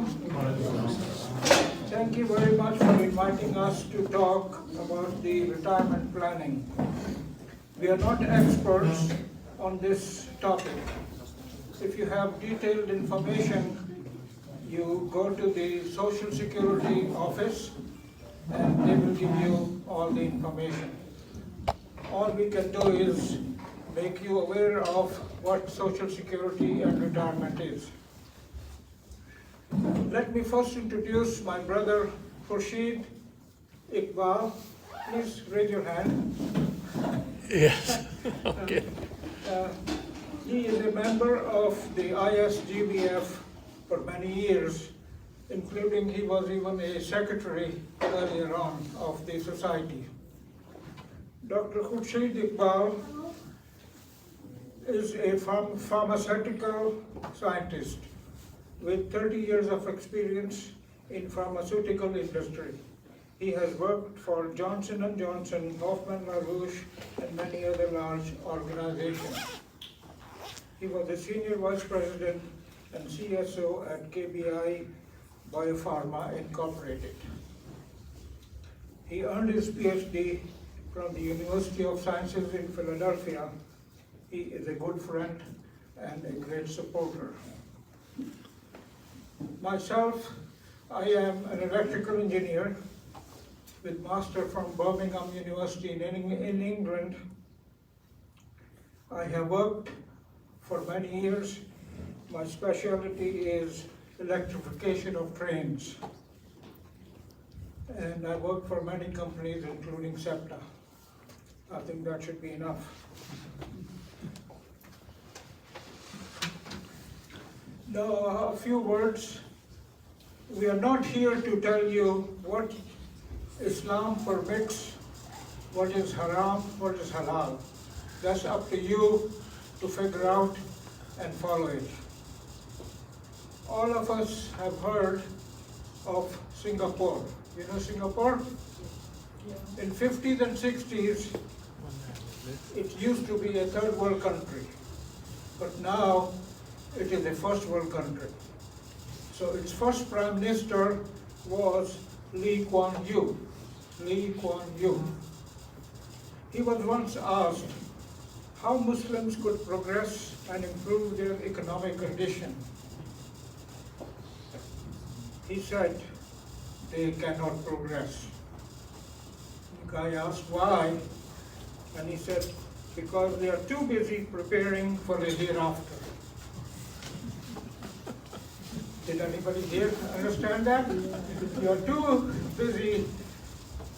alaikum. Thank you very much for inviting us to talk about the retirement planning. We are not experts on this topic. If you have detailed information, you go to the Social Security office and they will give you all the information. All we can do is make you aware of what Social Security and retirement is. Let me first introduce my brother Khurshid. Iqbal, please raise your hand. Yes, okay. He is a member of the ISGVF for many years, including he was even a secretary earlier on of the society. Dr. Khurshid Iqbal is a pharmaceutical scientist with 30 years of experience in pharmaceutical industry. He has worked for Johnson & Johnson, Hoffman LaRouche, and many other large organizations. He was a senior vice president and CSO at KBI Biopharma Incorporated. He earned his PhD from the University of Sciences in Philadelphia. He is a good friend and a great supporter. Myself, I am an electrical engineer with master from Birmingham University in England. I have worked for many years. My specialty is electrification of trains. And I work for many companies, including SEPTA. I think that should be enough. Now, a few words. We are not here to tell you what Islam permits, what is haram, what is halal. That's up to you to figure out and follow it. All of us have heard of Singapore. You know Singapore? In 50s and 60s, it used to be a third world country, but now it is a first world country. So its first prime minister was Lee Kuan Yew. Lee Kuan Yew. He was once asked how Muslims could progress and improve their economic condition. He said, they cannot progress. The guy asked why, and he said, because they are too busy preparing for the hereafter. Did anybody here understand that? You are too busy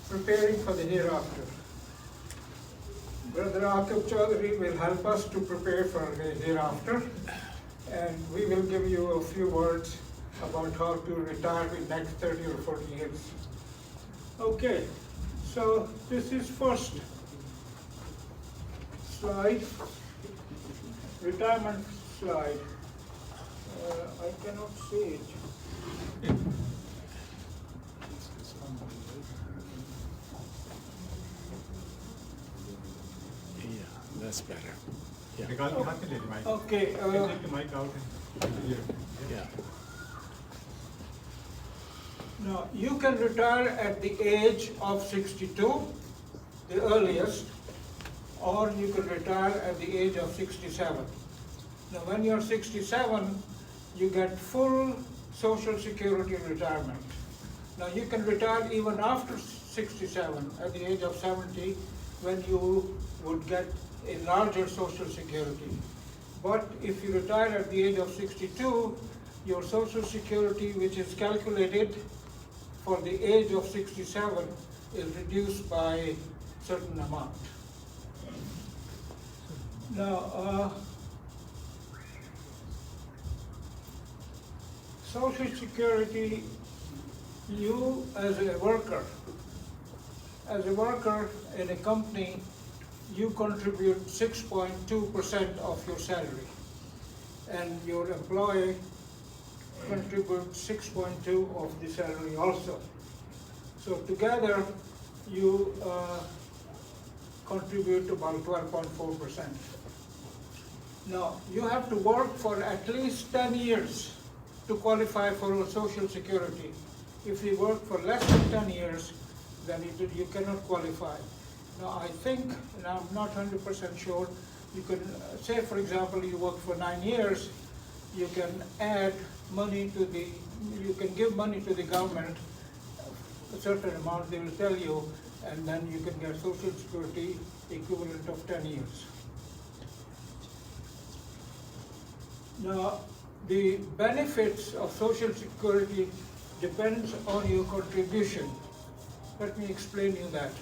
preparing for the hereafter. Brother Aqib Chaudhary will help us to prepare for the hereafter, and we will give you a few words about how to retire in next 30 or 40 years. Okay, so this is first slide, retirement slide. I cannot see it. Yeah, that's better. Yeah. Okay. Take the mic out. Yeah. Now, you can retire at the age of 62, the earliest, or you can retire at the age of 67. Now, when you're 67, you get full Social Security retirement. Now, you can retire even after 67, at the age of 70, when you would get a larger Social Security. But if you retire at the age of 62, your Social Security, which is calculated for the age of 67, is reduced by a certain amount. Now, Social Security, you as a worker in a company, you contribute 6.2% of your salary, and your employee contributes 6.2% of the salary also. So together, you contribute about 12.4%. Now, you have to work for at least 10 years to qualify for Social Security. If you work for less than 10 years, then you cannot qualify. Now I think, and I'm not 100% sure, you can say, for example, you work for 9 years, you can add money to the, you can give money to the government, a certain amount they will tell you, and then you can get Social Security equivalent of 10 years. Now, the benefits of Social Security depends on your contribution. Let me explain you that.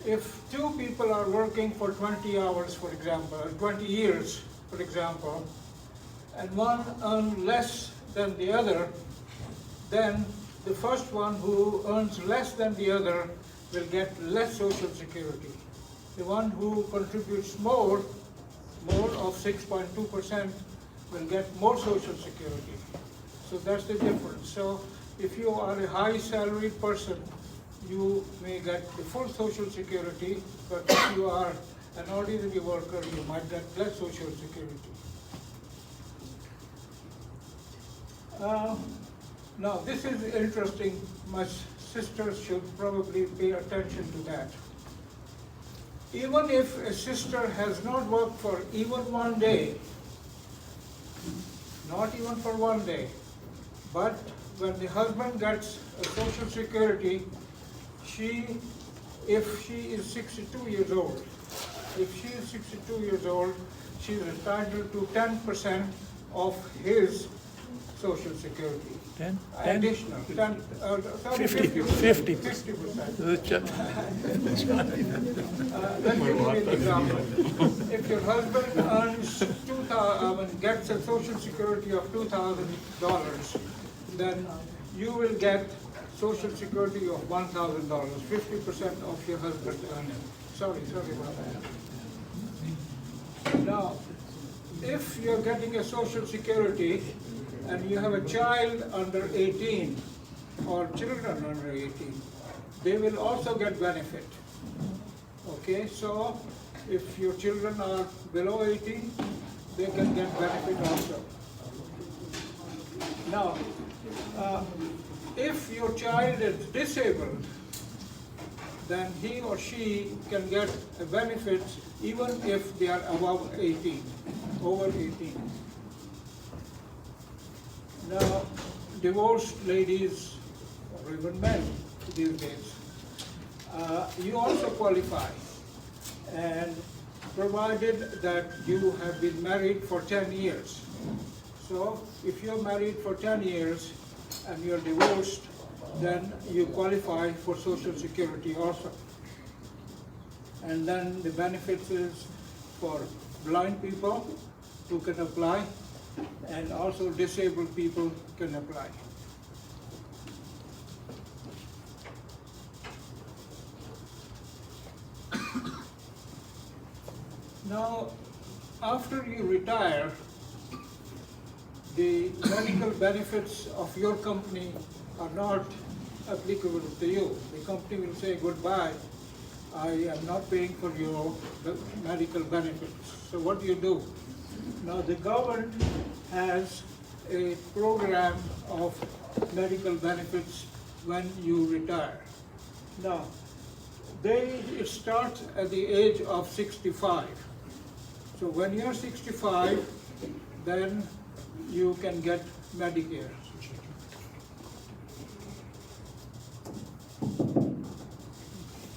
If two people are working for 20 hours, for example, or 20 years, for example, and one earns less than the other, then the first one who earns less than the other will get less Social Security. The one who contributes more of 6.2%, will get more Social Security. So that's the difference. So if you are a high salaried person, you may get the full Social Security, but if you are an ordinary worker, you might get less Social Security. Now this is interesting. My sisters should probably pay attention to that. Even if a sister has not worked for even one day, not even for one day, but when the husband gets a Social Security, if she is 62 years old, she is entitled to 10% of his Social Security. 10? Additional, 10, 50%. 50%. Let me give you an example. If your husband earns gets a Social Security of $2,000, then you will get Social Security of $1,000, 50% of your husband's earning. Sorry about that. Now, if you're getting a Social Security and you have a child under 18 or children under 18, they will also get benefit. Okay, so if your children are below 18, they can get benefit also. Now, if your child is disabled, then he or she can get a benefit even if they are above 18, over 18. Now, divorced ladies, or even men these days, you also qualify, and provided that you have been married for 10 years. So, if you're married for 10 years and you're divorced, then you qualify for Social Security also. And then the benefits is for blind people who can apply, and also disabled people can apply. Now, after you retire, the medical benefits of your company are not applicable to you. The company will say, goodbye, I am not paying for your medical benefits. So what do you do? Now the government has a program of medical benefits when you retire. Now, it starts at the age of 65. So when you're 65, then you can get Medicare.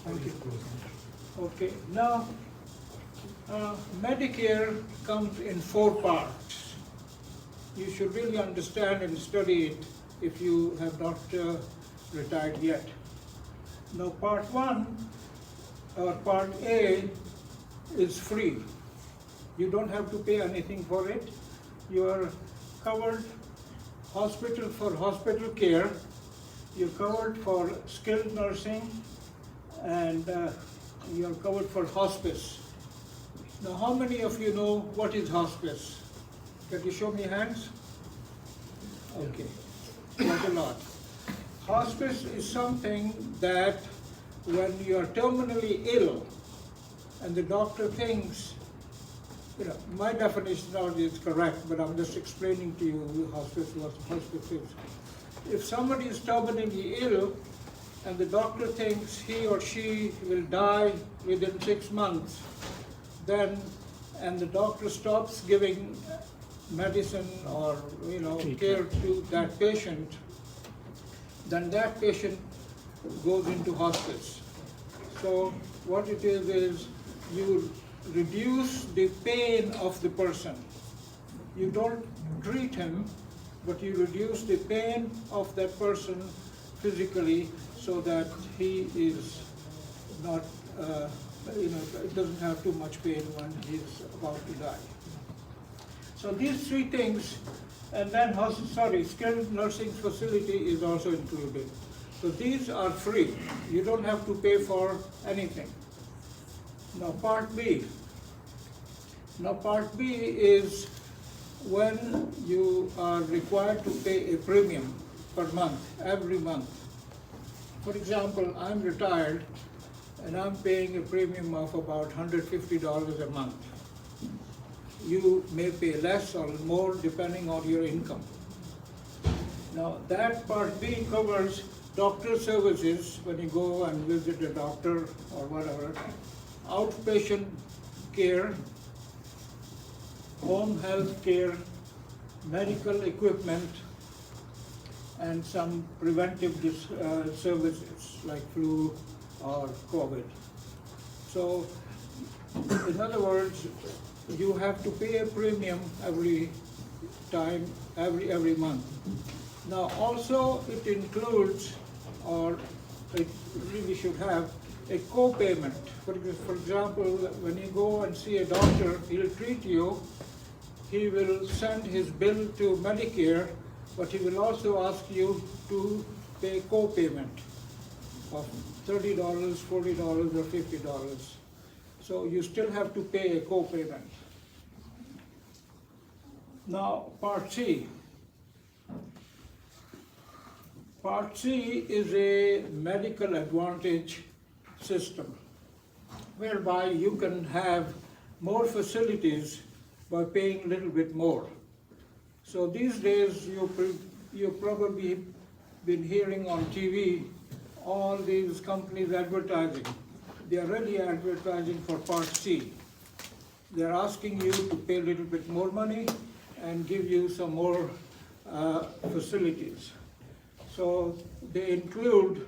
Thank you. Okay, now Medicare comes in 4 parts. You should really understand and study it if you have not retired yet. Now part 1 or part A is free. You don't have to pay anything for it. You are covered for hospital care. You're covered for skilled nursing, and you're covered for hospice. Now, how many of you know what is hospice? Can you show me hands? Okay, not a lot. Hospice is something that when you are terminally ill and the doctor thinks My definition now is correct, but I'm just explaining to you hospice is. If somebody is terminally ill and the doctor thinks he or she will die within 6 months, then, and the doctor stops giving medicine or, care to that patient, then that patient goes into hospice. So what it is you reduce the pain of the person. You don't treat him, but you reduce the pain of that person physically so that he is not, doesn't have too much pain when he's about to die. So these three things, and then skilled nursing facility is also included. So these are free. You don't have to pay for anything. Now Part B. Now Part B is when you are required to pay a premium per month, every month. For example, I'm retired and I'm paying a premium of about $150 a month. You may pay less or more depending on your income. Now that Part B covers doctor services when you go and visit a doctor or whatever, outpatient care, home health care, medical equipment, and some preventive services like flu or COVID. So, in other words, you have to pay a premium every time, every month. Now, also it includes, or it really should have, a co-payment. For example, when you go and see a doctor, he'll treat you, he will send his bill to Medicare, but he will also ask you to pay co-payment of $30, $40, or $50. So you still have to pay a co-payment. Now, Part C. Part C is a medical advantage system whereby you can have more facilities by paying a little bit more. So these days you've probably been hearing on TV all these companies advertising. They are really advertising for Part C. They're asking you to pay a little bit more money and give you some more facilities. So they include,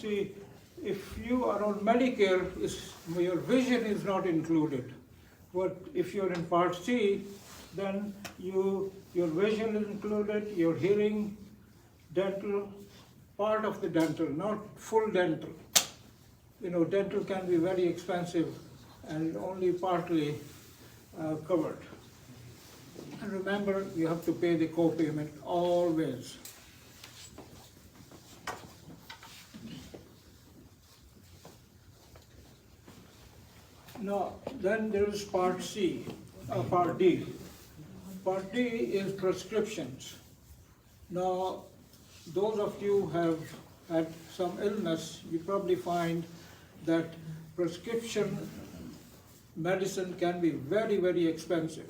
if you are on Medicare, your vision is not included. But if you're in Part C, then your vision is included, your hearing, dental, part of the dental, not full dental. Dental can be very expensive and only partly covered. And remember, you have to pay the co-payment always. Now, then there is Part D. Part D is prescriptions. Now, those of you who have had some illness, you probably find that prescription medicine can be very, very expensive.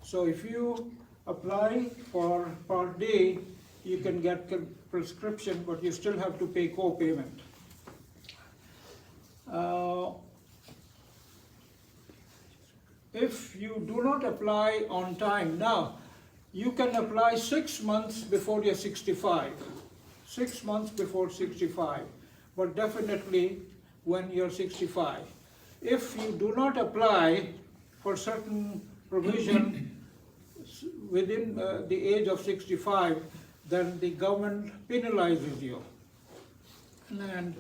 So if you apply for Part D, you can get prescription, but you still have to pay co-payment. If you do not apply on time, now you can apply 6 months before you're 65. 6 months before 65, but definitely when you're 65. If you do not apply for certain provision within the age of 65, then the government penalizes you. And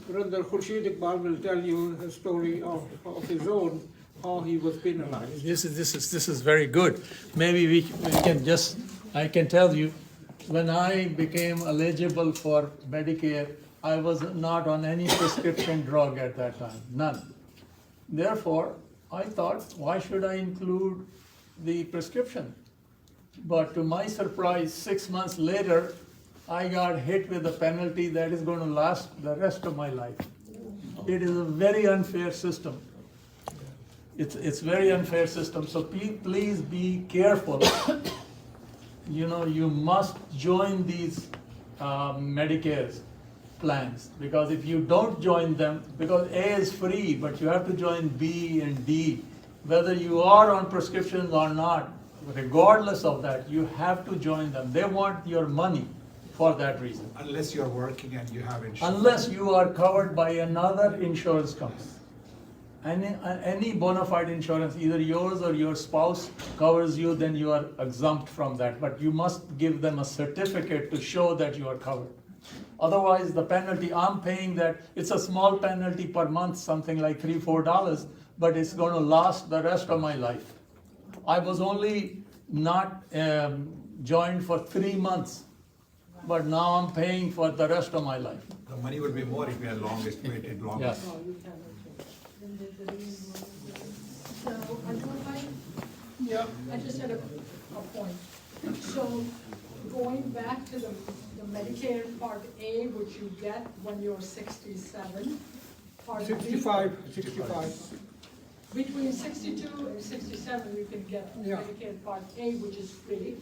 Brother Khurshid Iqbal will tell you a story of his own, how he was penalized. This is very good. Maybe we can I can tell you, when I became eligible for Medicare, I was not on any prescription drug at that time, none. Therefore, I thought, why should I include the prescription? But to my surprise, 6 months later, I got hit with a penalty that is going to last the rest of my life. It is a very unfair system. It's very unfair system, so please be careful. You must join these Medicare plans, because if you don't join them, because A is free, but you have to join B and D, whether you are on prescriptions or not, regardless of that, you have to join them. They want your money for that reason. Unless you're working and you have insurance. Unless you are covered by another insurance company. Any bona fide insurance, either yours or your spouse covers you, then you are exempt from that. But you must give them a certificate to show that you are covered. Otherwise, the penalty, I'm paying that, it's a small penalty per month, something like $3, $4, but it's going to last the rest of my life. I was only not joined for 3 months, but now I'm paying for the rest of my life. The money would be more if you had longest waited longer. Yes. So, Ajmal, Yeah. I just had a point. So, going back to the Medicare Part A, which you get when you're 67, Part B. 65. Between 62 and 67, you can get Yeah. Medicare Part A, which is free.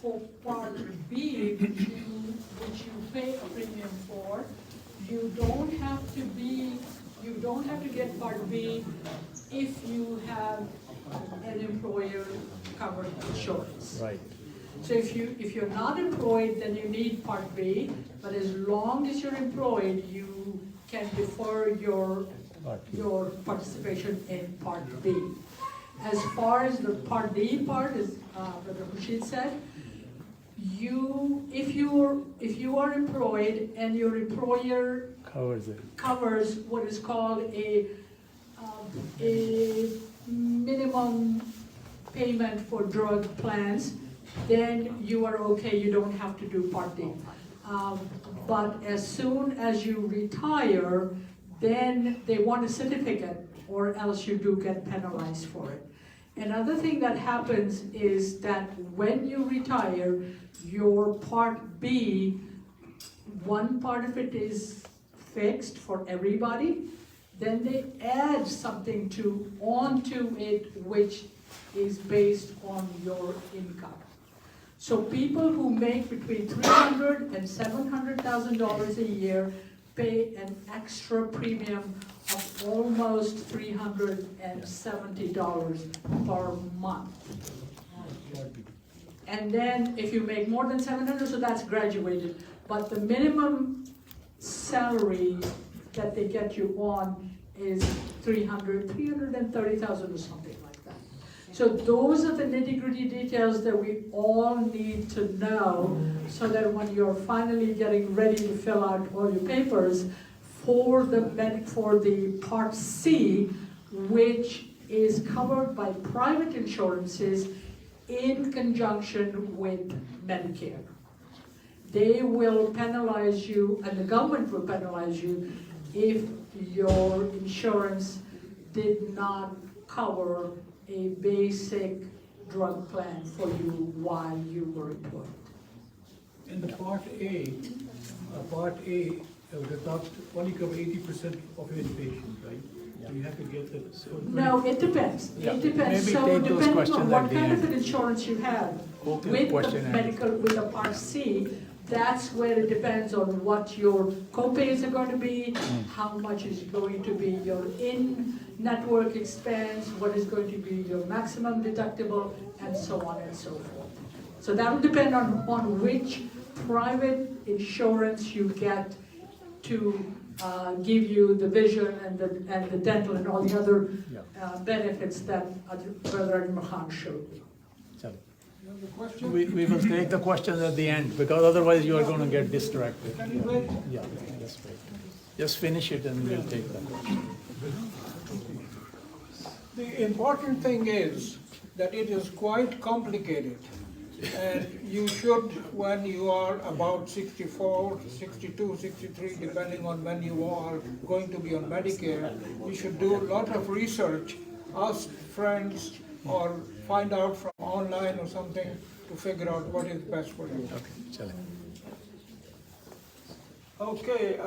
For Part B, which you pay a premium for, you don't have to get Part B if you have an employer covered insurance. Right. So if you're not employed, then you need Part B, but as long as you're employed, you can defer your participation in Part B. As far as the Part D part, as Brother Khurshid said, if you are employed and your employer covers what is called a minimum payment for drug plans, then you are okay, you don't have to do Part D. But as soon as you retire, then they want a certificate, or else you do get penalized for it. Another thing that happens is that when you retire, your Part B, one part of it is fixed for everybody, then they add something onto it which is based on your income. So people who make between $300,000 and $700,000 a year pay an extra premium of almost $370 per month. And then if you make more than 700, so that's graduated, but the minimum salary that they get you on is $330,000 or something like that. So those are the nitty-gritty details that we all need to know, so that when you're finally getting ready to fill out all your papers for the Part C, which is covered by private insurances in conjunction with Medicare. They will penalize you, and the government will penalize you, if your insurance did not cover a basic drug plan for you while you were employed. In the Part A deducts only cover 80% of your inpatient, right? So you have to get the. No, it depends. Yeah. It depends. Maybe So take those depending on questions what at the kind of end. an insurance you have Open with the question and medical, with the Part C, that's where it depends on what your co-pays are going to be, how much is going to be your in-network expense, what is going to be your maximum deductible, and so on and so forth. So that will depend on which private insurance you get to give you the vision and the dental and all the other benefits that Brother Ajmal showed you. We will take the questions at the end, because otherwise you are going to get distracted. Can you wait? Yeah, just wait. Just finish it and we'll take that question. The important thing is that it is quite complicated. And you should, when you are about 64, 62, 63, depending on when you are going to be on Medicare, you should do a lot of research, ask friends, or find out from online or something to figure out what is best for you. Okay,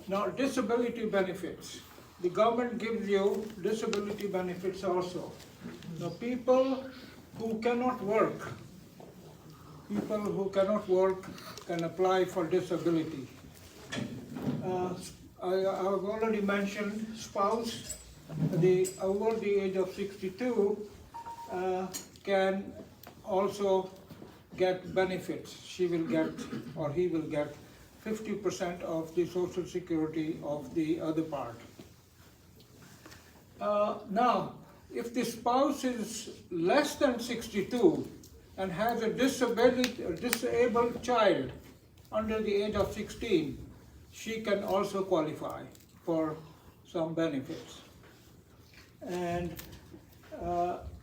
now disability benefits. the government gives you disability benefits also. Now, people who cannot work can apply for disability. I've already mentioned spouse, over the age of 62 can also get benefits. She will get, or he will get, 50% of the Social Security of the other part. Now, if the spouse is less than 62 and has a disabled child under the age of 16, she can also qualify for some benefits. And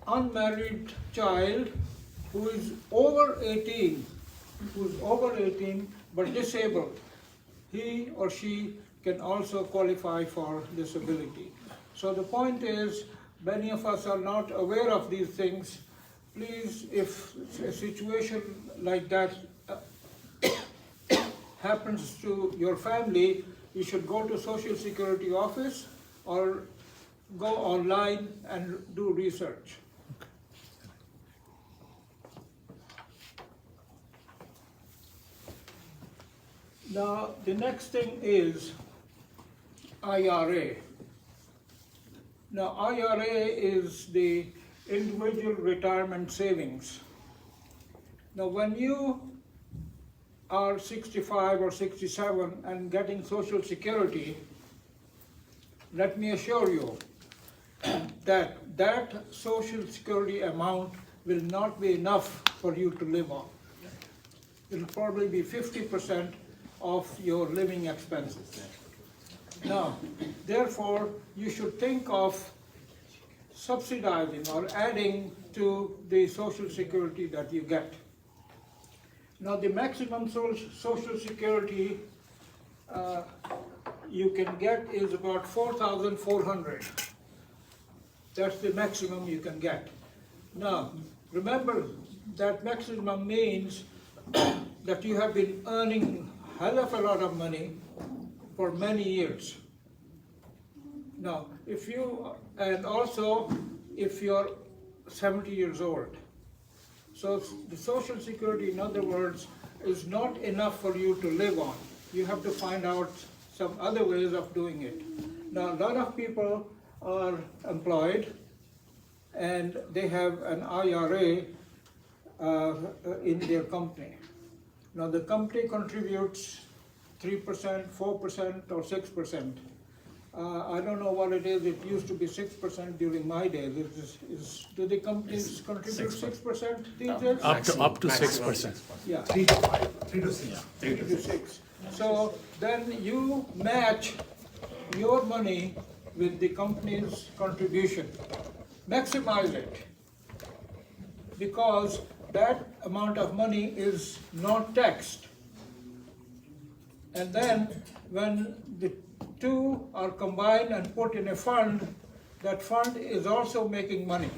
unmarried child who is over 18 but disabled, he or she can also qualify for disability. So the point is, many of us are not aware of these things. Please, if a situation like that happens to your family, you should go to Social Security office or go online and do research. Now, the next thing is IRA. Now, IRA is the individual retirement savings. Now, when you are 65 or 67 and getting Social Security, let me assure you that that Social Security amount will not be enough for you to live on. It will probably be 50% of your living expenses. Now, therefore, you should think of subsidizing or adding to the Social Security that you get. Now, the maximum Social Security you can get is about 4,400. That's the maximum you can get. Now, remember that maximum means that you have been earning a hell of a lot of money for many years. Now, and also if you're 70 years old. So the Social Security, in other words, is not enough for you to live on. You have to find out some other ways of doing it. Now, a lot of people are employed and they have an IRA in their company. Now, the company contributes 3%, 4%, or 6%. I don't know what it is. It used to be 6% during my days. Do the companies contribute 6% these days? Up to 6%. Yeah. 3 to 5, 3 to 6. Yeah, 3 to 6. So then you match your money with the company's contribution. Maximize it, because that amount of money is not taxed. And then when the two are combined and put in a fund, that fund is also making money.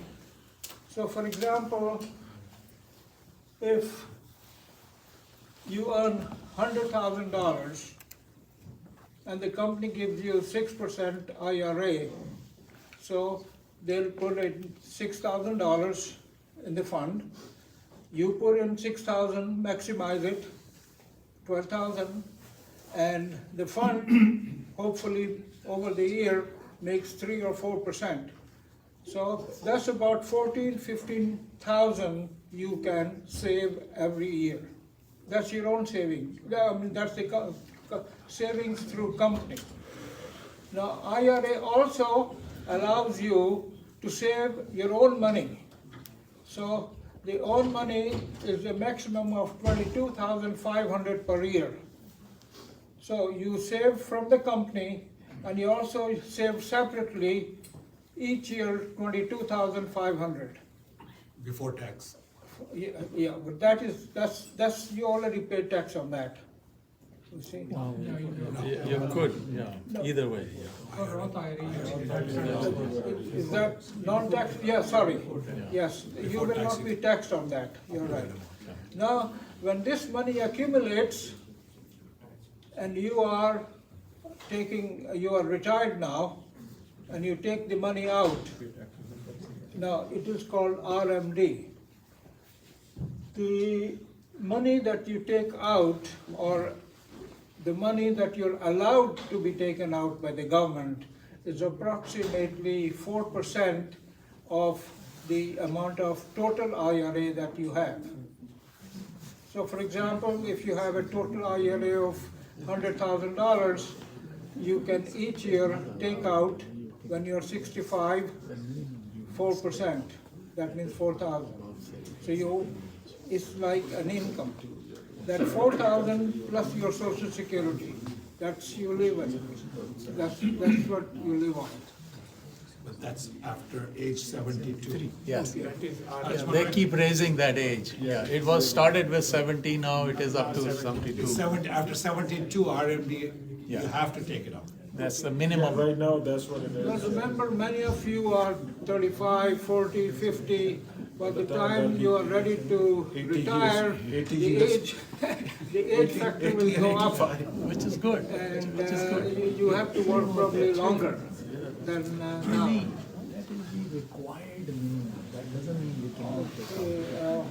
So for example, if you earn $100,000 and the company gives you 6% IRA, so they'll put in $6,000 in the fund. You put in 6,000, maximize it, 12,000, and the fund hopefully over the year makes 3 or 4%. So that's about 15,000 you can save every year. That's your own savings. I mean, that's the savings through company. Now, IRA also allows you to save your own money. So the own money is a maximum of $22,500 per year. So you save from the company, and you also save separately each year $22,500. Before tax. Yeah, but that's you already pay tax on that. You see? You could, yeah, either way, yeah. Is that non-tax? Yeah, sorry. Yes, you will not be taxed on that. You're right. Now, when this money accumulates, and you are retired now, and you take the money out. Now, it is called RMD. The money that you take out, or the money that you're allowed to be taken out by the government, is approximately 4% of the amount of total IRA that you have. So for example, if you have a total IRA of $100,000, you can each year take out, when you're 65, 4%. That means 4,000. So it's like an income. That 4,000 plus your Social Security, that's you live on. That's what you live on. But that's after age 72. Yes. That is Yeah, they keep raising that age. Yeah, it was started with 70, now it is up to 72. After 72 RMD, Yeah. you have to take it out. That's the minimum. Right now, that's what it But is. remember, many of you are 35, 40, 50. By the time you are ready to 80 retire, years, 80 the years. age, the age factor will go up. Which is good. And Which is good. you have to work probably longer than now. That will be required minimum. That doesn't mean we cannot take out.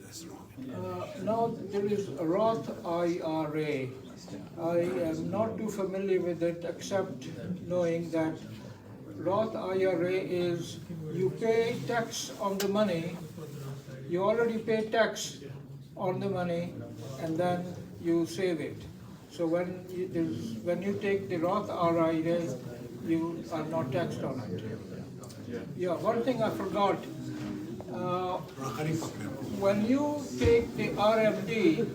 That's wrong. Now there is a Roth IRA. I am not too familiar with it, except knowing that Roth IRA is you pay tax on the money, you already pay tax on the money, and then you save it. So when you take the Roth IRA, you are not taxed on it. Yeah, one thing I forgot. When you take the RMD,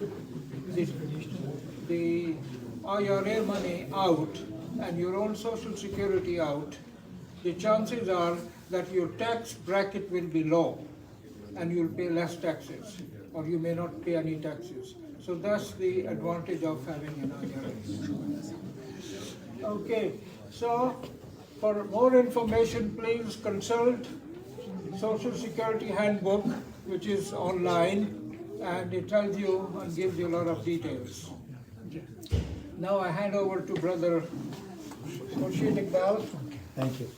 the IRA money out, and your own Social Security out, the chances are that your tax bracket will be low, and you'll pay less taxes, or you may not pay any taxes. So that's the advantage of having an IRA. Okay, so for more information, please consult Social Security Handbook, which is online, and it tells you and gives you a lot of details. Now I hand over to Brother Khurshid Iqbal. Thank you.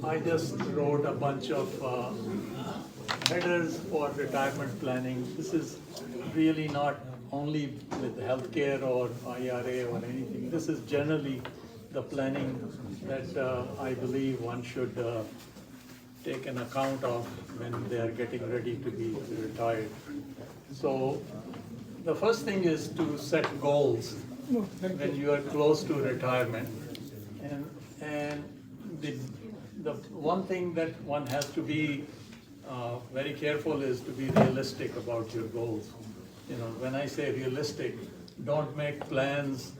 I just wrote a bunch of headers for retirement planning. This is really not only with healthcare or IRA or anything. This is generally the planning that I believe one should take an account of when they are getting ready to be retired. So the first thing is to set goals when you are close to retirement. And the one thing that one has to be very careful is to be realistic about your goals. You know, when I say realistic, don't make plans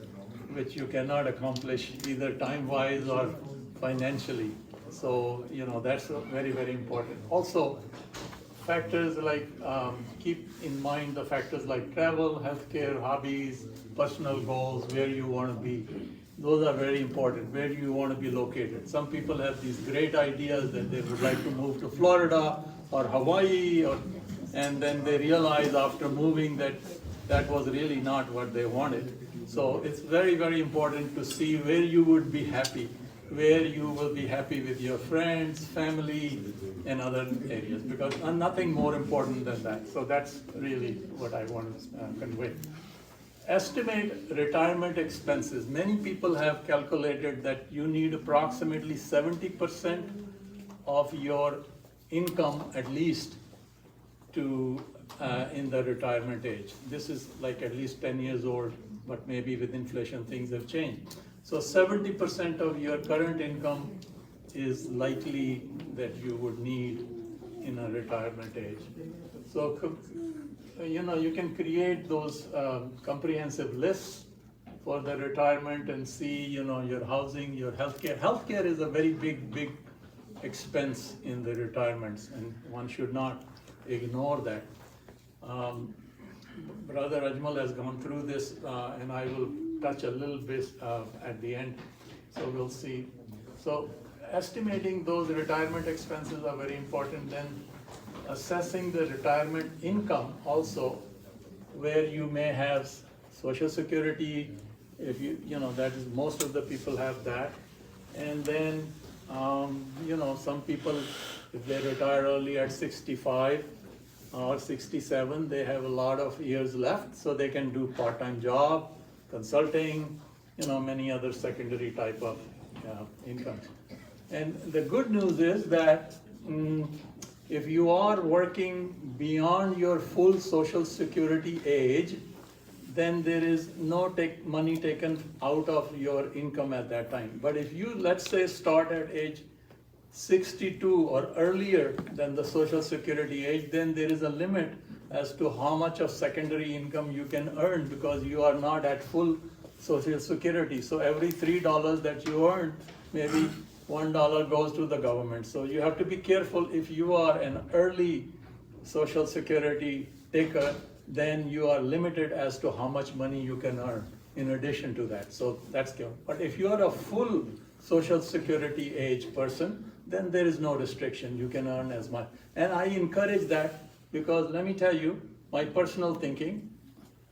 which you cannot accomplish either time-wise or financially. So, you know, that's very, very important. Also, factors like, keep in mind the factors like travel, healthcare, hobbies, personal goals, where you want to be. Those are very important. Where do you want to be located? Some people have these great ideas that they would like to move to Florida or Hawaii, and then they realize after moving that that was really not what they wanted. So it's very, very important to see where you would be happy, where you will be happy with your friends, family, and other areas, because nothing more important than that. So that's really what I want to convey. Estimate retirement expenses. Many people have calculated that you need approximately 70% of your income at least to in the retirement age. This is like at least 10 years old, but maybe with inflation things have changed. So 70% of your current income is likely that you would need in a retirement age. So, you know, you can create those comprehensive lists for the retirement and see, you know, your housing, your healthcare. Healthcare is a very big expense in the retirements, and one should not ignore that. Brother Ajmal has gone through this, and I will touch a little bit at the end, so we'll see. So estimating those retirement expenses are very important. Then assessing the retirement income also, where you may have Social Security, if you know, that is, most of the people have that. And then, some people, if they retire early at 65 or 67, they have a lot of years left, so they can do part-time job, consulting, many other secondary type of income. And the good news is that if you are working beyond your full Social Security age, then there is no money taken out of your income at that time. But if you, let's say, start at age 62 or earlier than the Social Security age, then there is a limit as to how much of secondary income you can earn, because you are not at full Social Security. So every $3 that you earn, maybe $1 goes to the government. So you have to be careful. If you are an early Social Security taker, then you are limited as to how much money you can earn in addition to that. So that's good. But if you are a full Social Security age person, then there is no restriction. You can earn as much. And I encourage that, because let me tell you, my personal thinking,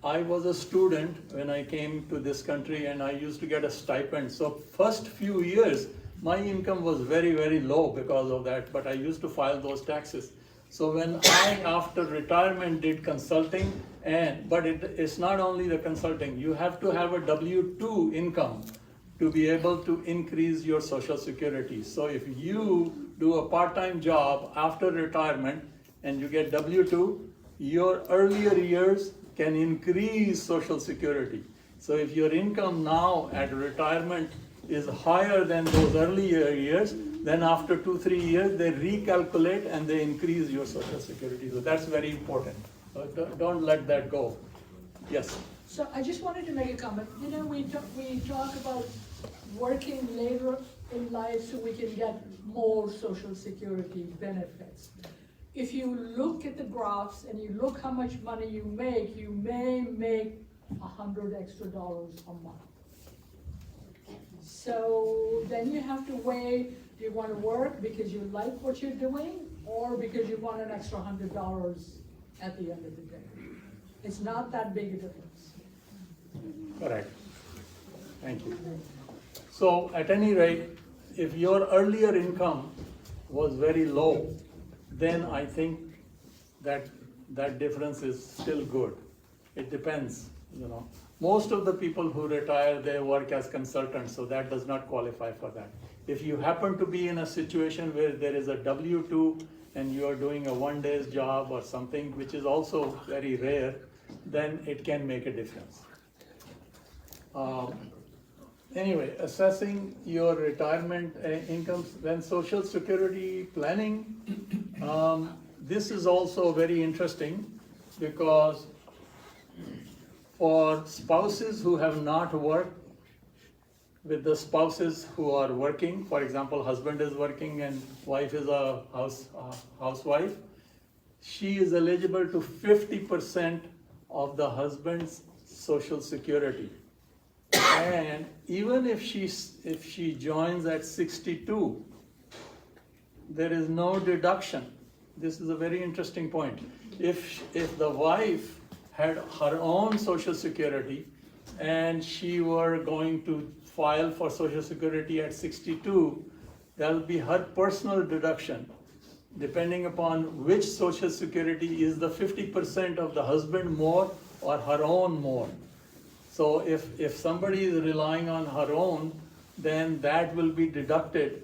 I was a student when I came to this country, and I used to get a stipend. So first few years, my income was very, very low because of that, but I used to file those taxes. So when I, after retirement, did consulting, but it's not only the consulting, you have to have a W-2 income to be able to increase your Social Security. So if you do a part-time job after retirement and you get W-2, your earlier years can increase Social Security. So if your income now at retirement is higher than those earlier years, then after 2-3 years, they recalculate and they increase your Social Security. So that's very important. Don't let that go. Yes? So I just wanted to make a comment. We talk about working later in life so we can get more Social Security benefits. If you look at the graphs and you look how much money you may make $100 extra a month. So then you have to weigh, do you want to work because you like what you're doing, or because you want an extra $100 at the end of the day? It's not that big a difference. Correct. Thank you. So at any rate, if your earlier income was very low, then I think that difference is still good. It depends, Most of the people who retire, they work as consultants, so that does not qualify for that. If you happen to be in a situation where there is a W-2 and you are doing a one-day's job or something, which is also very rare, then it can make a difference. Anyway, assessing your retirement incomes, when Social Security planning, this is also very interesting, because for spouses who have not worked, with the spouses who are working, for example, husband is working and wife is a housewife, she is eligible to 50% of the husband's Social Security. And even if she joins at 62, there is no deduction. This is a very interesting point. If the wife had her own Social Security and she were going to file for Social Security at 62, that'll be her personal deduction. Depending upon which Social Security is the 50% of the husband more or her own more. So if somebody is relying on her own, then that will be deducted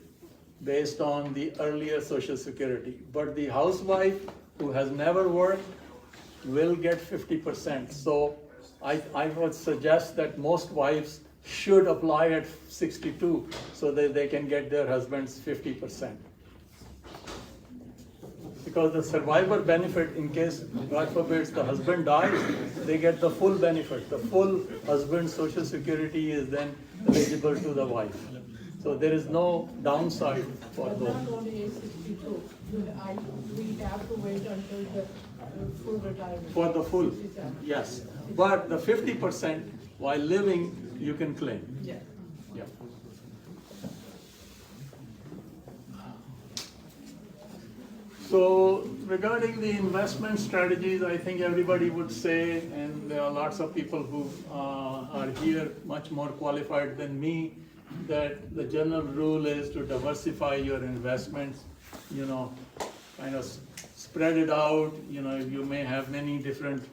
based on the earlier Social Security. But the housewife who has never worked will get 50%. So I would suggest that most wives should apply at 62 so that they can get their husband's 50%. Because the survivor benefit, in case, God forbid, the husband dies, they get the full benefit. The full husband's Social Security is then eligible to the wife. So there is no downside for But those. not only age 62, we have to wait until the full retirement. For the full, 67. yes. But the 50% while living, you can claim. Yeah. Yeah. So regarding the investment strategies, I think everybody would say, and there are lots of people who are here much more qualified than me, that the general rule is to diversify your investments, kind of spread it out. You may have many different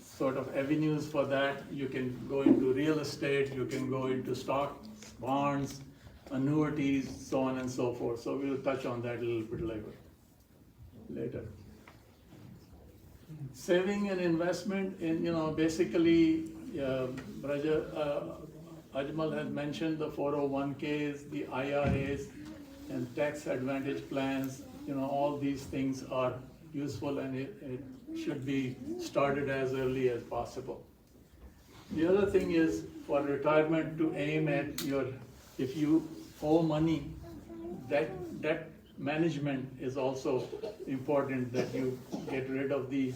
sort of avenues for that. You can go into real estate, you can go into stock, bonds, annuities, so on and so forth. So we'll touch on that a little bit later. Saving and investment in, basically, Ajmal has mentioned the 401ks, the IRAs, and tax advantage plans. All these things are useful, and it should be started as early as possible. The other thing is for retirement to aim at if you owe money, debt management is also important, that you get rid of the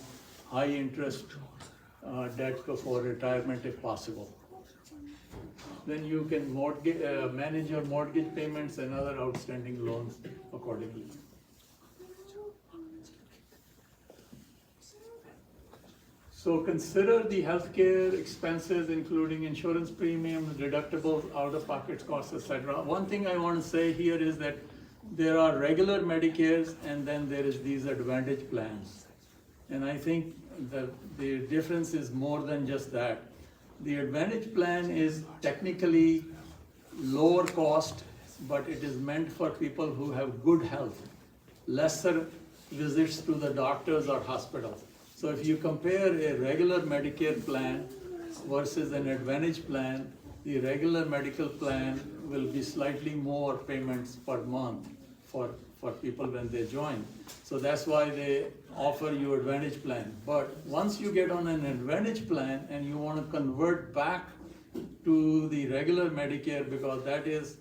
high interest debt before retirement if possible. Then you can manage your mortgage payments and other outstanding loans accordingly. So consider the healthcare expenses, including insurance premiums, deductibles, out-of-pocket costs, etc. One thing I want to say here is that there are regular Medicares, and then there is these advantage plans. And I think the difference is more than just that. The advantage plan is technically lower cost, but it is meant for people who have good health, lesser visits to the doctors or hospitals. So if you compare a regular Medicare plan versus an Advantage plan, the regular medical plan will be slightly more payments per month for people when they join. So that's why they offer you Advantage plan. But once you get on an Advantage plan and you want to convert back to the regular Medicare, because that is,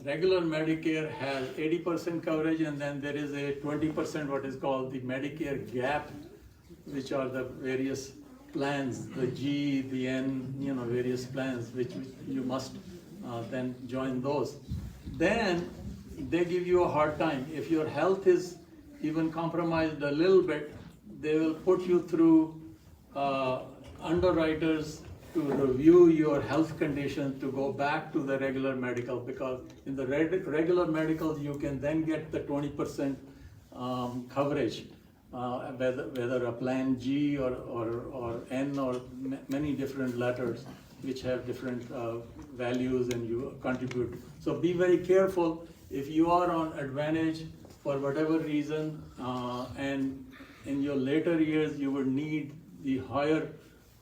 regular Medicare has 80% coverage, and then there is a 20% what is called the Medicare gap, which are the various plans, the G, the N, various plans, which you must then join those. Then they give you a hard time. If your health is even compromised a little bit, they will put you through underwriters to review your health condition to go back to the regular medical, because in the regular medical you can then get the 20% coverage. Whether a plan G or N or many different letters which have different values and you contribute. So be very careful if you are on Advantage for whatever reason, and in your later years you will need the higher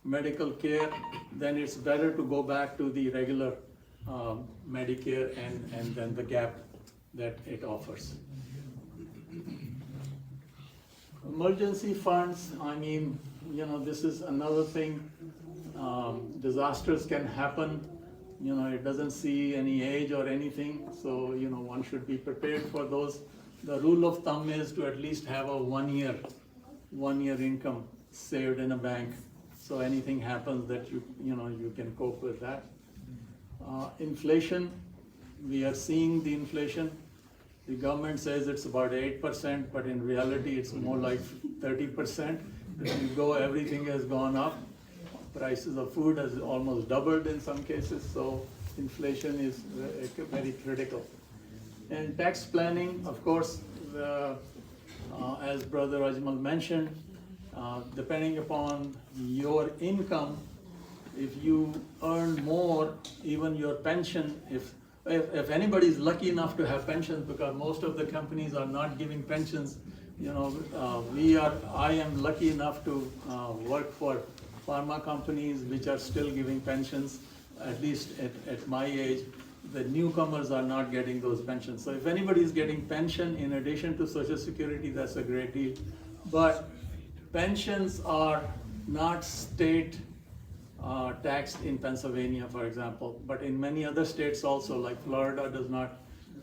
medical care, then it's better to go back to the regular Medicare and then the gap that it offers. Emergency funds, this is another thing. Disasters can happen. It doesn't see any age or anything, so one should be prepared for those. The rule of thumb is to at least have a one year income saved in a bank, so anything happens that you can cope with that. Inflation, we are seeing the inflation. The government says it's about 8%, but in reality it's more like 30%. If you go, everything has gone up. Prices of food has almost doubled in some cases, so inflation is very critical. And tax planning, of course, as Brother Ajmal mentioned, depending upon your income, if you earn more, even your pension, if anybody is lucky enough to have pensions, because most of the companies are not giving pensions, I am lucky enough to work for pharma companies which are still giving pensions, at least at my age. The newcomers are not getting those pensions. So if anybody is getting pension in addition to Social Security, that's a great deal. But pensions are not state taxed in Pennsylvania, for example, but in many other states also, like Florida does not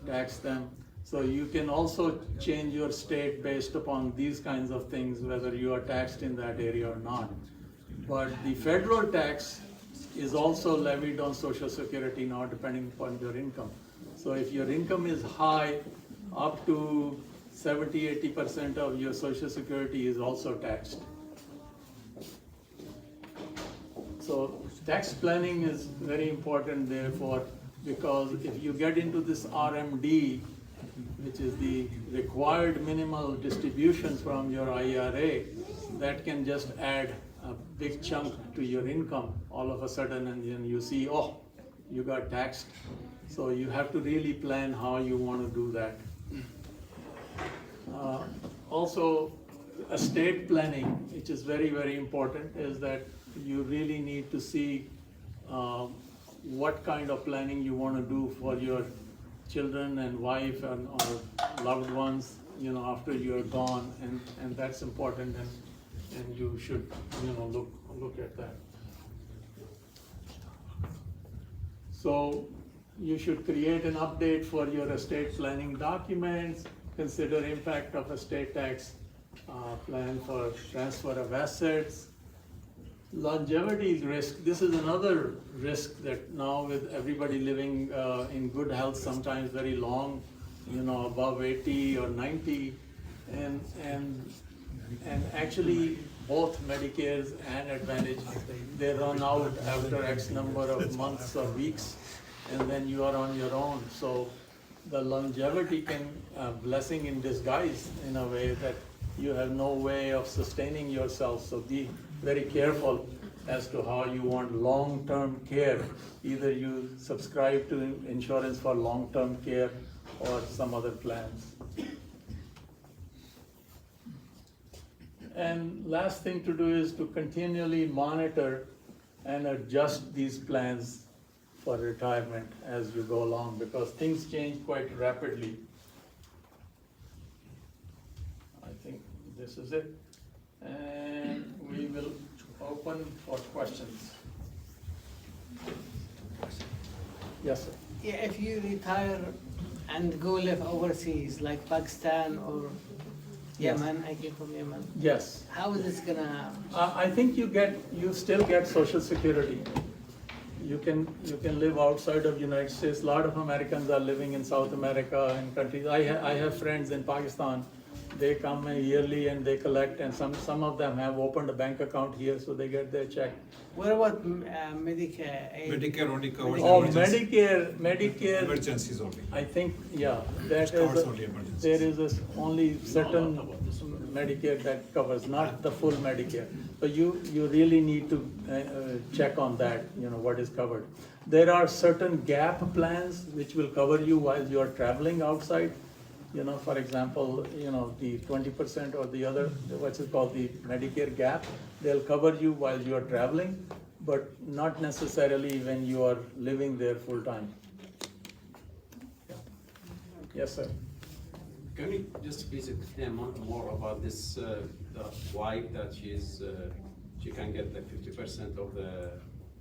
tax them. So you can also change your state based upon these kinds of things, whether you are taxed in that area or not. But the federal tax is also levied on Social Security now, depending upon your income. So if your income is high, up to 70–80% of your Social Security is also taxed. So tax planning is very important therefore, because if you get into this RMD, which is the required minimal distribution from your IRA, that can just add a big chunk to your income all of a sudden, and then you see, oh, you got taxed. So you have to really plan how you want to do that. Also, estate planning, which is very, very important, is that you really need to see what kind of planning you want to do for your children and wife and or loved ones, you know, after you're gone, and that's important, and you should, you know, look at that. So you should create an update for your estate planning documents, consider impact of estate tax, plan for transfer of assets. Longevity risk, this is another risk that now with everybody living in good health, sometimes very long, you know, above 80 or 90, and actually both Medicare's and Advantage, they run out after X number of months or weeks, and then you are on your own. So the longevity can blessing in disguise in a way that you have no way of sustaining yourself. So be very careful as to how you want long-term care. Either you subscribe to insurance for long-term care or some other plans. And last thing to do is to continually monitor and adjust these plans for retirement as you go along, because things change quite rapidly. I think this is it. And we will open for questions. Yes, sir. Yeah, if you retire and go live overseas, like Pakistan or Yes. Yemen, I came from Yemen. Yes. How is this gonna? I think you still get Social Security. You can live outside of United States. A lot of Americans are living in South America and countries. I have friends in Pakistan. They come yearly and they collect, and some of them have opened a bank account here, so they get their check. What about Medicare? Medicare only covers Oh, emergency. Medicare. Emergencies only. I think, yeah, that Covers is, only emergencies. there is only certain Medicare that covers, not the full Medicare. So you really need to check on that, you know, what is covered. There are certain gap plans which will cover you while you are traveling outside. You know, for example, you know, the 20% or the other, what's it called, the Medicare gap, they'll cover you while you are traveling, but not necessarily when you are living there full time. Yes, sir. Can you just please explain more about this, the wife that she can get the 50% of the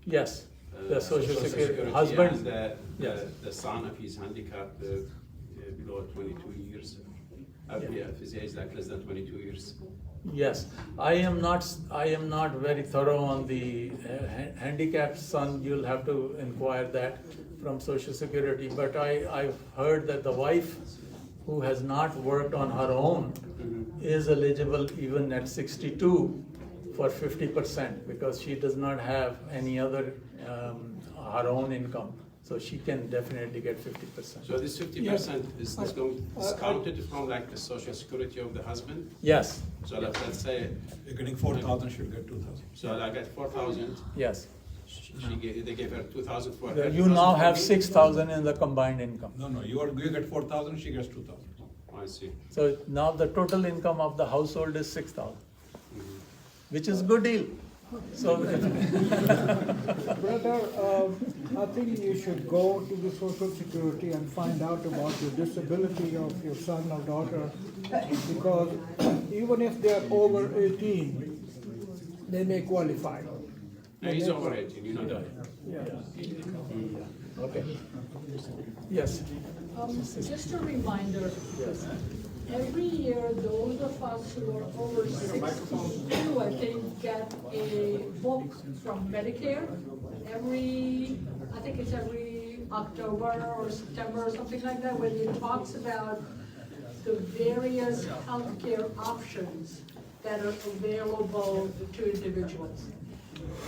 Yes, the Social Security, husband, and yes. the son if he's handicapped below 22 years, if his age like less than 22 years. Yes, I am not very thorough on the handicapped son. You'll have to inquire that from Social Security. But I've heard that the wife who has not worked on her own is eligible even at 62 for 50%, because she does not have any other her own income. So she can definitely get 50%. So this 50% is discounted from like the Social Security of the husband? Yes, So like, let's say, You're getting 4,000, she'll get 2,000. so I get 4,000, yes. they gave her 2,000 for her. You now have 6,000 in the combined income. No, you get 4,000, she gets 2,000. I see. So now the total income of the household is 6,000, which is a good deal. So, Brother, I think you should go to the Social Security and find out about the disability of your son or daughter, because even if they are over 18, they may qualify. No, he's over 18, you know that. Okay. Yes. Just a reminder, every year, those of us who are over 62, I think, get a book from Medicare. I think it's every October or September or something like that, where it talks about the various healthcare options that are available to individuals.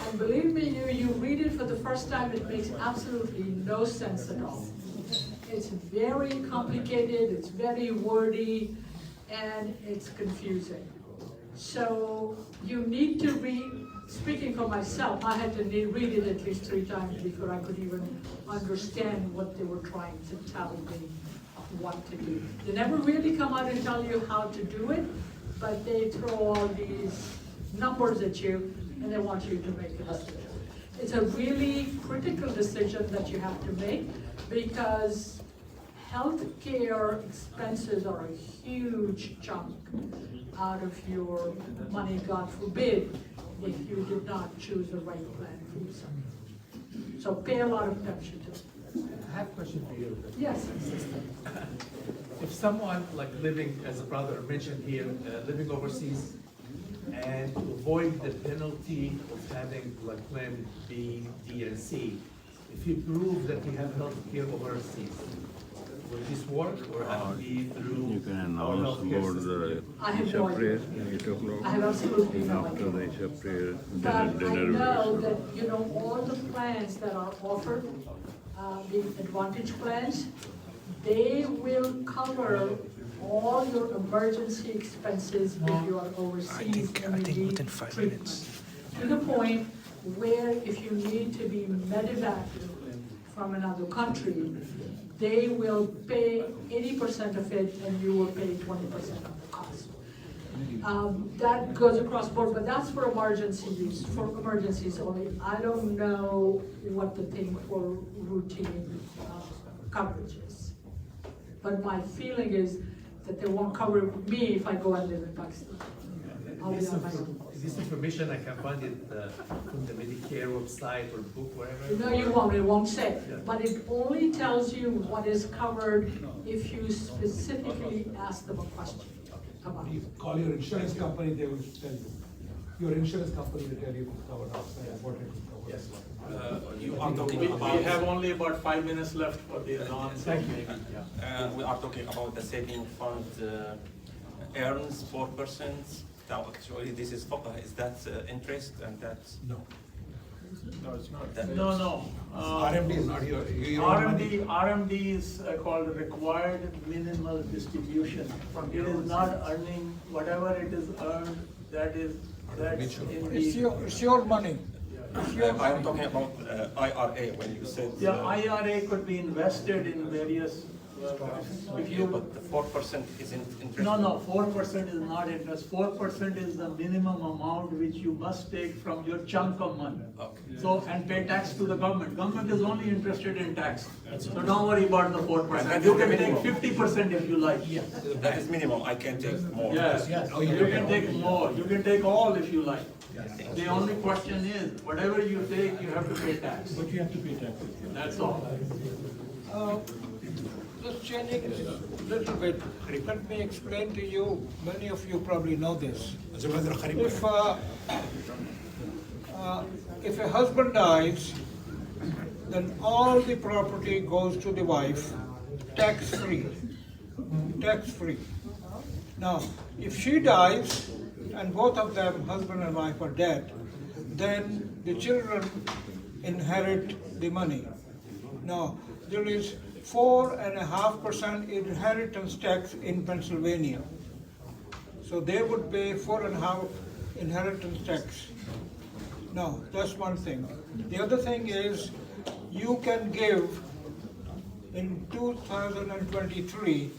And believe me, you read it for the first time, it makes absolutely no sense at all. It's very complicated, it's very wordy, and it's confusing. So you need to read, speaking for myself, I had to read it at least 3 times before I could even understand what they were trying to tell me what to do. They never really come out and tell you how to do it, but they throw all these numbers at you and they want you to make a decision. It's a really critical decision that you have to make because healthcare expenses are a huge chunk out of your money, God forbid, if you did not choose the right plan for yourself. So pay a lot of attention to it. I have a question for you. Yes. If someone like living, as a brother mentioned here, living overseas, and to avoid the penalty of having like plan B, D, and C, if you prove that you have health care overseas, will this work or have to be through You can our announce healthcare about system? the I have Isha no prayer, idea. 8 o'clock. I have absolutely And no after the idea. Isha prayer, But I dinner know will be that, you know, all the plans that are offered, the Advantage plans, they will cover all your emergency expenses if you are overseas and you need treatment. To the point where if you need to be medevaced from another country, they will pay 80% of it and you will pay 20% of the cost. That goes across board, but that's for emergency use, for emergencies only. I don't know what the thing for routine coverage is. But my feeling is that they won't cover me if I go and live in Pakistan. I'll be on my own. Is this information I can find it from the Medicare website or book, wherever? No, you won't, it won't say, but it only tells you what is covered if you specifically ask them a question about You it. call your insurance company, they will tell you. Your insurance company will tell you if it's covered outside, what it is covered. Yes. You are talking We about. have only about 5 minutes left for the non. Thank you. We are talking about the saving fund earns 4%. Now, actually, this is is that interest and that's. No. No, it's not. No. RMD is not your own money. RMD is called required minimal distribution. It is not earning, whatever it is earned, that's in the. It's your money. I am talking about IRA when you said. Yeah, IRA could be invested in various, if you. But the 4% isn't interest. No, 4% is not interest. 4% is the minimum amount which you must take from your chunk of money. Okay. So, and pay tax to the government. Government is only interested in tax. So don't worry about the 4%. You can take 50% if you like. That is minimum, I can take more. Yes, you can take more. You can take all if you like. The only question is, whatever you take, you have to pay tax. But you have to pay taxes. That's all. Just changing it a little bit, let me explain to you, many of you probably know this. If a husband dies, then all the property goes to the wife, tax-free, tax-free. Now, if she dies, and both of them, husband and wife, are dead, then the children inherit the money. Now, there is 4.5% inheritance tax in Pennsylvania. So they would pay 4.5% inheritance tax. Now, that's one thing. The other thing is, you can give in 2023,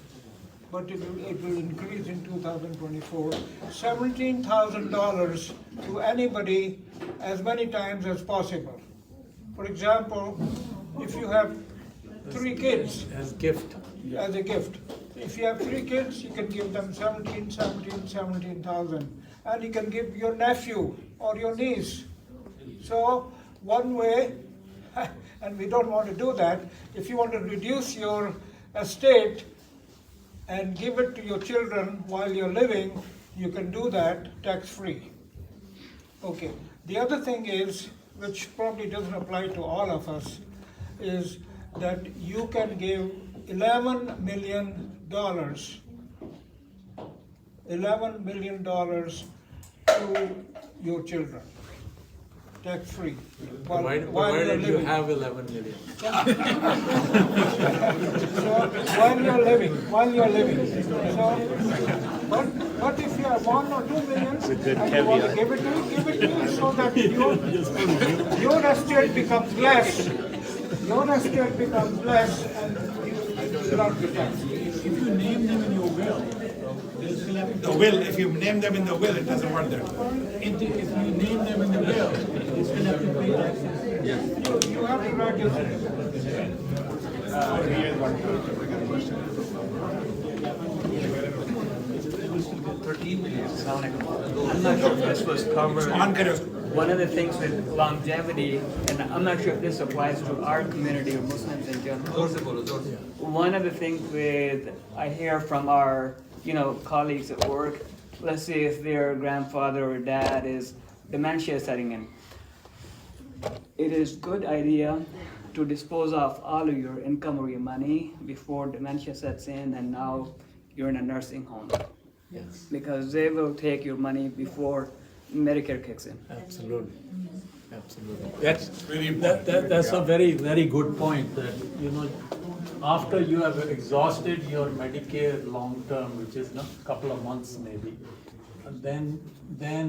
but it will increase in 2024, $17,000 to anybody as many times as possible. For example, if you have 3 kids. As gift. As a gift. If you have 3 kids, you can give them 17,000. And you can give your nephew or your niece So one way, and we don't want to do that, if you want to reduce your estate and give it to your children while you're living, you can do that tax-free. Okay, the other thing is, which probably doesn't apply to all of us, is that you can give $11 million to your children, tax-free. Provided you have 11 million. So while you're living. So, but if you have 1 or 2 million and you want to give it to you so that your estate becomes less. Your estate becomes less and you will not be taxed. If you name them in your will, they'll still have to. The will, if you name them in the will, it doesn't work there. If you name them in the will, they still have to pay taxes. You have to write your I'm not sure if this was covered. One of the things with longevity, and I'm not sure if this applies to our community or Muslims in general. One of the things I hear from our, colleagues at work, let's say if their grandfather or dad is dementia setting in, it is good idea to dispose of all of your income or your money before dementia sets in and now you're in a nursing home. Yes. Because they will take your money before Medicare kicks in. Absolutely. That's a very, very good point that, after you have exhausted your Medicare long term, which is a couple of months maybe, then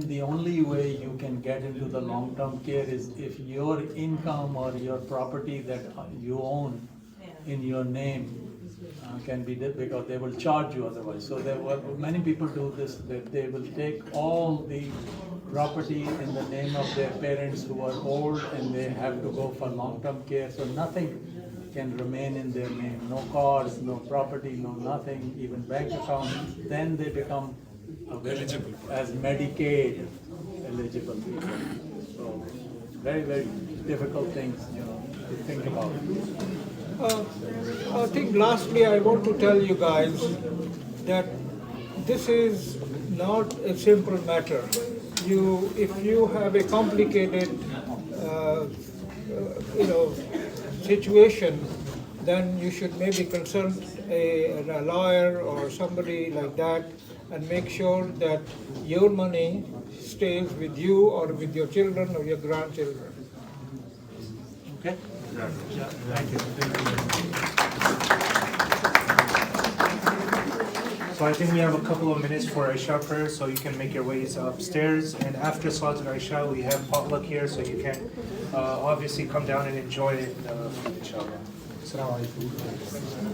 the only way you can get into the long-term care is if your income or your property that you own in your name can be, because they will charge you otherwise. So many people do this, that they will take all the property in the name of their parents who are old and they have to go for long-term care, so nothing can remain in their name, no cars, no property, no nothing, even bank account. Then they become eligible as Medicaid eligible people. So very, very difficult things, to think about. I think lastly I want to tell you guys that this is not a simple matter. If you have a complicated situation, then you should maybe consult a lawyer or somebody like that and make sure that your money stays with you or with your children or your grandchildren. Okay? Thank you. So I think we have a couple of minutes for Isha prayer, so you can make your ways upstairs. And after Salat al-Isha, we have potluck here, so you can obviously come down and enjoy it, inshallah. Assalamu alaikum.